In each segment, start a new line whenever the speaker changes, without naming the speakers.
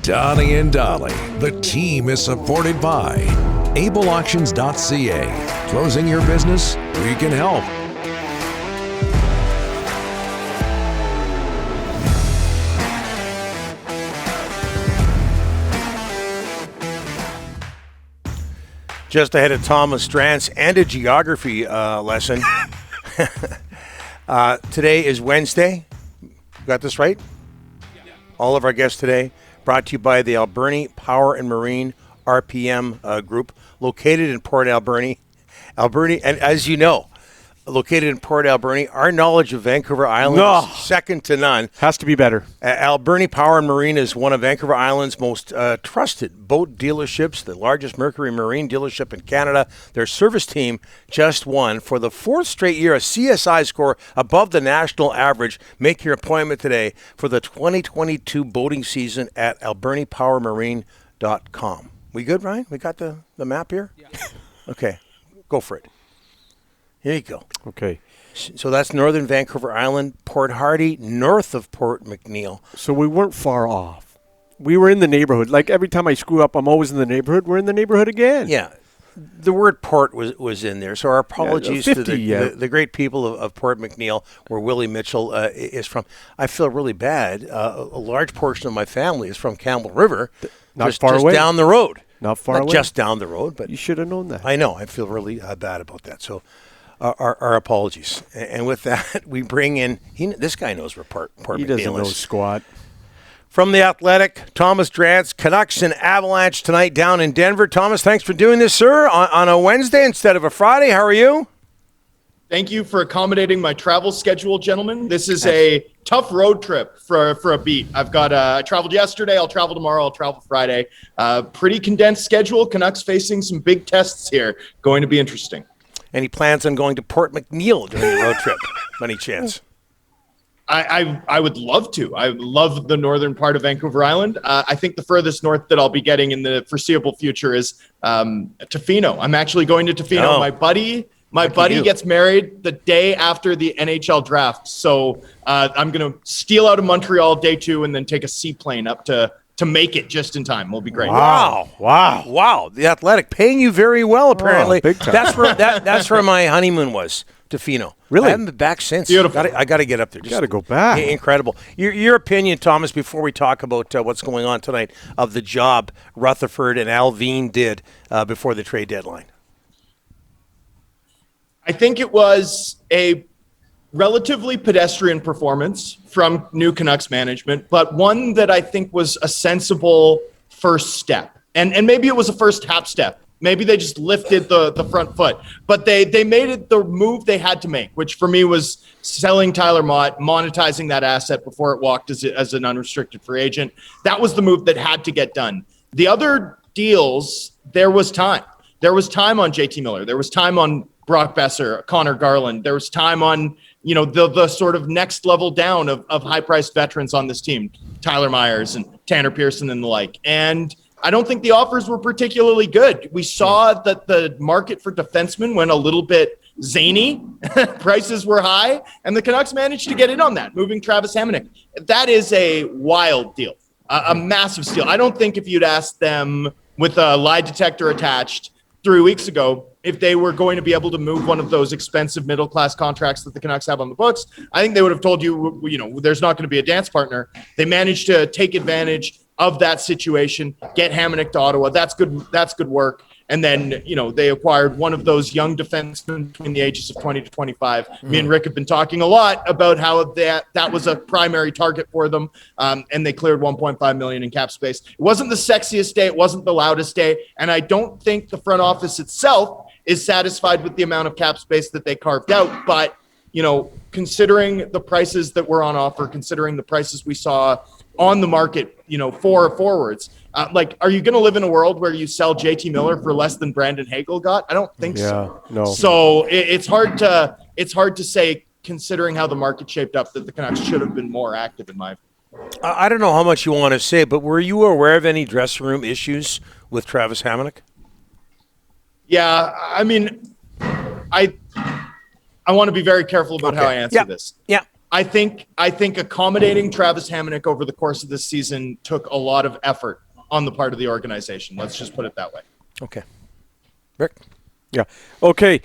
Donnie and Dolly. The team is supported by ableauctions.ca. Closing your business? We can help.
Just ahead of Thomas Drance and a geography lesson. Today is Wednesday. Got this right? Yeah. All of our guests today brought to you by the Alberni Power and Marine RPM group, located in Port Alberni. And as you know, located in Port Alberni, our knowledge of Vancouver Island is second to none.
Has to be better.
Alberni Power and Marine is one of Vancouver Island's most trusted boat dealerships, the largest Mercury Marine dealership in Canada. Their service team just won for the fourth straight year a CSI score above the national average. Make your appointment today for the 2022 boating season at albernipowermarine.com. We good, Ryan? We got the map here? Yeah. Okay, go for it. Here you go.
Okay.
So that's northern Vancouver Island, Port Hardy, north of Port McNeill.
So we weren't far off. We were in the neighborhood. Like every time I screw up, I'm always in the neighborhood. We're in the neighborhood again.
Yeah. The word port was in there. So our apologies
50,
to the great people of Port McNeill, where Willie Mitchell is from. I feel really bad. A large portion of my family is from Campbell River.
Not far away.
Just down the road.
Not far away.
Just down the road. But
you should have known that.
I know. I feel really bad about that. So our apologies. And with that, we bring in, this guy knows where Port McNeill is.
He doesn't know squat.
From The Athletic, Thomas Drance, Canucks and Avalanche tonight down in Denver. Thomas, thanks for doing this, sir, on a Wednesday instead of a Friday. How are you?
Thank you for accommodating my travel schedule, gentlemen. This is a tough road trip for a beat. I traveled yesterday. I'll travel tomorrow. I'll travel Friday. Pretty condensed schedule. Canucks facing some big tests here. Going to be interesting.
And he plans on going to Port McNeill during the road trip. Any chance?
I would love to. I love the northern part of Vancouver Island. I think the furthest north that I'll be getting in the foreseeable future is Tofino. I'm actually going to Tofino.
Oh.
My buddy gets married the day after the NHL draft. So I'm going to steal out of Montreal day 2 and then take a seaplane up to make it just in time. Will be great.
Wow. The Athletic paying you very well, apparently.
Big time.
That's where my honeymoon was, Tofino.
Really?
I haven't been back since.
Beautiful.
I got to get up there.
You got to go back.
Incredible. Your opinion, Thomas, before we talk about what's going on tonight, of the job Rutherford and Alvin did before the trade deadline.
I think it was a relatively pedestrian performance from new Canucks management, but one that I think was a sensible first step. And maybe it was a first half step. Maybe they just lifted the front foot. But they made it the move they had to make, which for me was selling Tyler Mott, monetizing that asset before it walked as an unrestricted free agent. That was the move that had to get done. The other deals, there was time. There was time on JT Miller. There was time on Brock Besser, Connor Garland. There was time on, the sort of next level down of high-priced veterans on this team, Tyler Myers and Tanner Pearson and the like. And I don't think the offers were particularly good. We saw that the market for defensemen went a little bit zany. Prices were high, and the Canucks managed to get in on that, moving Travis Hamonic. That is a wild deal, a massive steal. I don't think if you'd asked them with a lie detector attached 3 weeks ago, if they were going to be able to move one of those expensive middle-class contracts that the Canucks have on the books, I think they would have told you, there's not going to be a dance partner. They managed to take advantage of that situation, get Hamonic to Ottawa. That's good work. And then, they acquired one of those young defensemen between the ages of 20 to 25. Me and Rick have been talking a lot about how that was a primary target for them. And they cleared $1.5 million in cap space. It wasn't the sexiest day. It wasn't the loudest day. And I don't think the front office itself is satisfied with the amount of cap space that they carved out. But, considering the prices that were on offer, considering the prices we saw on the market, for forwards, are you going to live in a world where you sell JT Miller for less than Brandon Hagel got? I don't think so.
No.
So it's hard to say, considering how the market shaped up, that the Canucks should have been more active in my opinion.
I don't know how much you want to say, but were you aware of any dressing room issues with Travis Hamonic?
Yeah, I mean, I want to be very careful about how I answer this.
Yeah.
I think accommodating Travis Hamonic over the course of this season took a lot of effort on the part of the organization. Let's just put it that way.
Okay. Rick?
Yeah. Okay.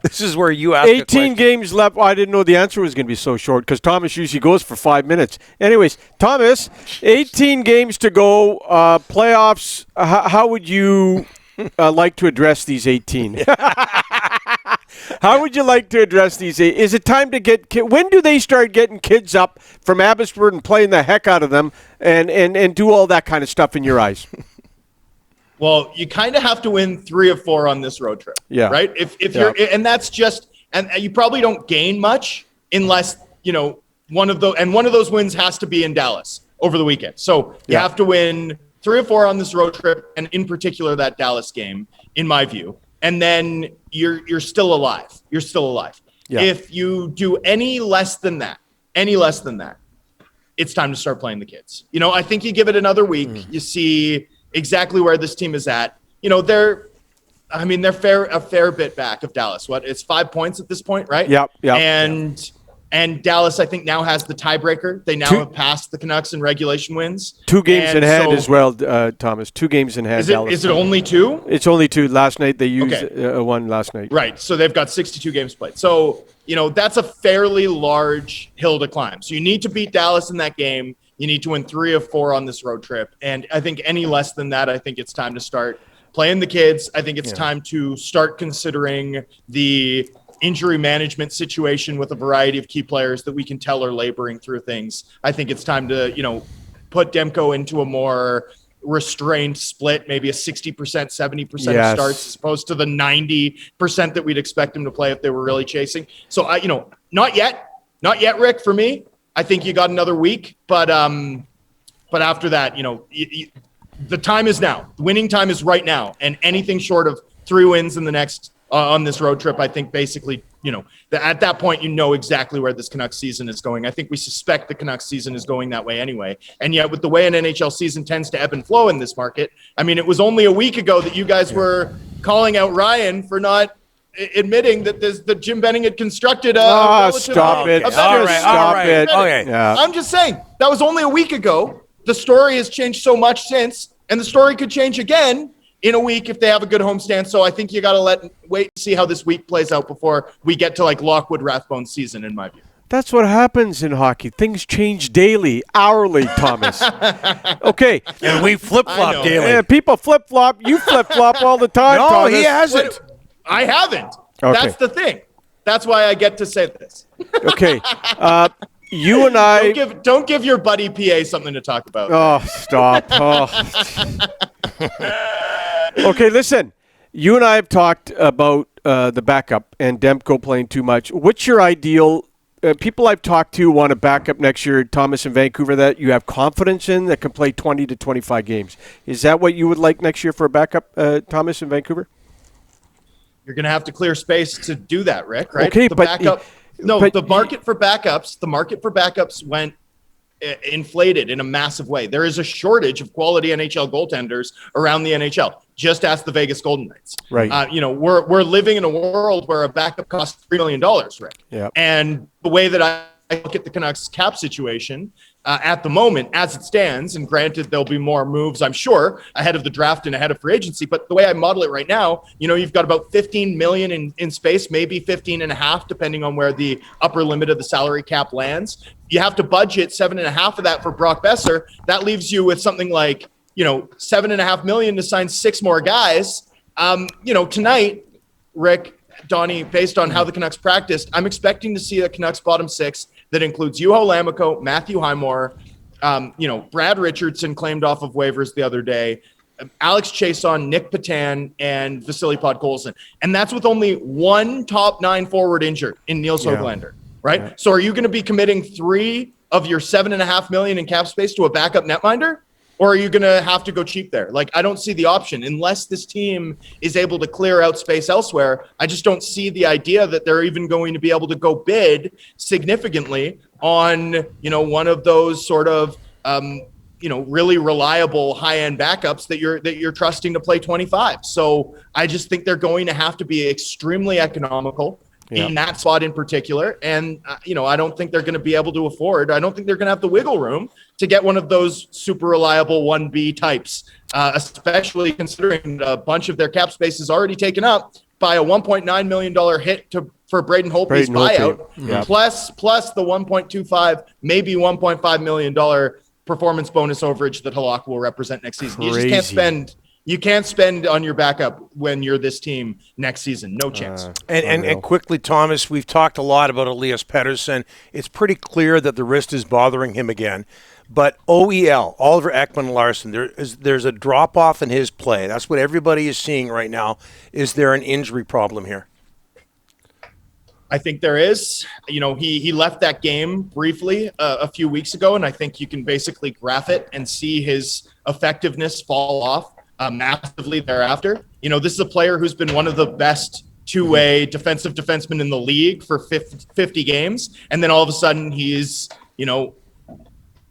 This is where you ask
18 games left. Well, I didn't know the answer was going to be so short because Thomas usually goes for 5 minutes. Anyways, Thomas, 18 games to go. Playoffs, how would you like to address these 18? How would you like to address these? Is it time to get when do they start getting kids up from Abbotsford and playing the heck out of them and do all that kind of stuff in your eyes?
Well, you kind of have to win 3 of 4 on this road trip.
Yeah.
Right? If you're, and that's just, and you probably don't gain much unless, one of those wins has to be in Dallas over the weekend. So you have to win 3 or 4 on this road trip, and in particular that Dallas game, in my view. And then you're still alive. You're still alive. Yeah. If you do any less than that, it's time to start playing the kids. I think you give it another week. You see exactly where this team is at. They're a fair bit back of Dallas. It's 5 points at this point, right?
Yep.
And Dallas, I think, now has the tiebreaker. They now have passed the Canucks in regulation wins.
2 games in hand as well, Thomas. 2 games in hand.
Is it only 2?
It's only 2. Last night they used one last night.
Right. So they've got 62 games played. So, that's a fairly large hill to climb. So you need to beat Dallas in that game. You need to win 3 of 4 on this road trip. And I think any less than that, I think it's time to start playing the kids. I think it's time to start considering the injury management situation with a variety of key players that we can tell are laboring through things. I think it's time to, put Demko into a more restrained split, maybe a 60%, 70% of starts as opposed to the 90% that we'd expect him to play if they were really chasing. So, not yet, Rick, for me. I think you got another week, but after that, the time is now. The winning time is right now, and anything short of 3 wins in the next on this road trip, I think basically, at that point, exactly where this Canucks season is going. I think we suspect the Canucks season is going that way anyway. And yet, with the way an NHL season tends to ebb and flow in this market, it was only a week ago that you guys were calling out Ryan for not admitting that Jim Benning had constructed a
stop it.
All right. Okay.
Yeah.
I'm just saying, that was only a week ago. The story has changed so much since, and the story could change again in a week if they have a good homestand. So I think you got to wait and see how this week plays out before we get to Lockwood Rathbone season, in my view.
That's what happens in hockey. Things change daily, hourly, Thomas. Okay.
And we flip-flop daily.
Yeah, people flip-flop. You flip-flop all the time,
No,
Thomas.
he hasn't.
I haven't.
Okay.
That's the thing. That's why I get to say this.
Okay. You and I...
Don't give your buddy PA something to talk about.
Oh, stop. Oh. Okay, listen. You and I have talked about the backup and Demko playing too much. What's your ideal... people I've talked to want a backup next year, Thomas in Vancouver, that you have confidence in that can play 20 to 25 games. Is that what you would like next year for a backup, Thomas in Vancouver?
You're going to have to clear space to do that, Rick, right?
Okay,
the market for backups went inflated in a massive way. There is a shortage of quality NHL goaltenders around the NHL. Just ask the Vegas Golden Knights.
Right.
We're living in a world where a backup costs $3 million, Rick.
Yeah.
And the way that I look at the Canucks cap situation at the moment, as it stands, and granted there'll be more moves, I'm sure, ahead of the draft and ahead of free agency, but the way I model it right now, you've got about $15 million in space, maybe 15 and a half, depending on where the upper limit of the salary cap lands. You have to budget 7.5 of that for Brock Besser. That leaves you with something like, $7.5 million to sign 6 more guys. Tonight, Rick, Donnie, based on how the Canucks practiced, I'm expecting to see the Canucks bottom 6 that includes Juho Lammikko, Matthew Highmore, Brad Richardson claimed off of waivers the other day, Alex Chason, Nick Patan, and Vasily Podkolzin. And that's with only one top 9 forward injured in Niels Höglander, right? Yeah. So are you going to be committing 3 of your $7.5 million in cap space to a backup netminder? Or are you going to have to go cheap there? I don't see the option. Unless this team is able to clear out space elsewhere, I just don't see the idea that they're even going to be able to go bid significantly on, one of those sort of, really reliable high-end backups that you're trusting to play 25. So I just think they're going to have to be extremely economical. in that spot in particular. And, I don't think they're going to be able to afford, I don't think they're going to have the wiggle room to get one of those super reliable 1B types, especially considering a bunch of their cap space is already taken up by a $1.9 million hit for Braden Holtby's buyout, plus the $1.25, maybe $1.5 million performance bonus overage that Halak will represent next season. You just can't spend. You can't spend on your backup when you're this team next season. No chance.
And quickly, Thomas, we've talked a lot about Elias Pettersson. It's pretty clear that the wrist is bothering him again. But OEL, Oliver Ekman-Larsson, there's a drop-off in his play. That's what everybody is seeing right now. Is there an injury problem here?
I think there is. He left that game briefly a few weeks ago, and I think you can basically graph it and see his effectiveness fall off massively thereafter. This is a player who's been one of the best two-way defensive defensemen in the league for 50 games, and then all of a sudden he's,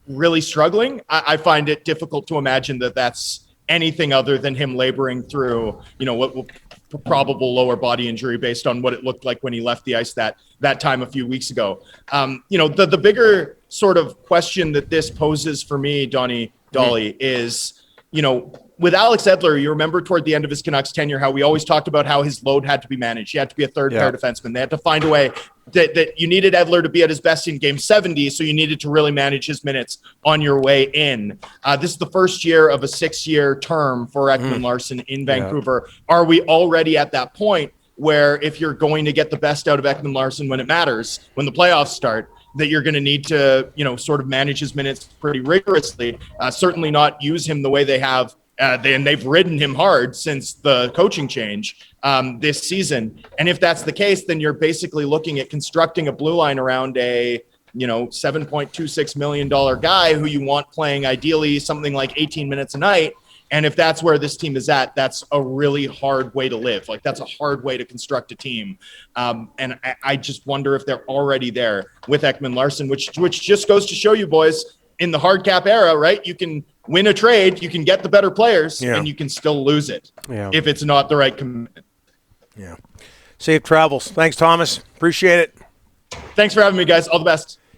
really struggling. I find it difficult to imagine that that's anything other than him laboring through, what probable lower body injury based on what it looked like when he left the ice that time a few weeks ago. The bigger sort of question that this poses for me, Dolly, is, with Alex Edler, you remember toward the end of his Canucks tenure how we always talked about how his load had to be managed. He had to be a third pair defenseman. They had to find a way that you needed Edler to be at his best in game 70, so you needed to really manage his minutes on your way in. This is the first year of a 6-year term for Ekman-Larsson in Vancouver. Are we already at that point where if you're going to get the best out of Ekman-Larsson when it matters, when the playoffs start, that you're going to need to, sort of manage his minutes pretty rigorously, certainly not use him the way they have. And they've ridden him hard since the coaching change this season. And if that's the case, then you're basically looking at constructing a blue line around a, $7.26 million guy who you want playing ideally something like 18 minutes a night. And if that's where this team is at, that's a really hard way to live. Like, that's a hard way to construct a team. And I just wonder if they're already there with Ekman-Larsson, which just goes to show you, boys, in the hard cap era, right? You can win a trade, you can get the better players, and you can still lose it if it's not the right commitment.
Yeah. Safe travels. Thanks, Thomas. Appreciate it.
Thanks for having me, guys. All the best.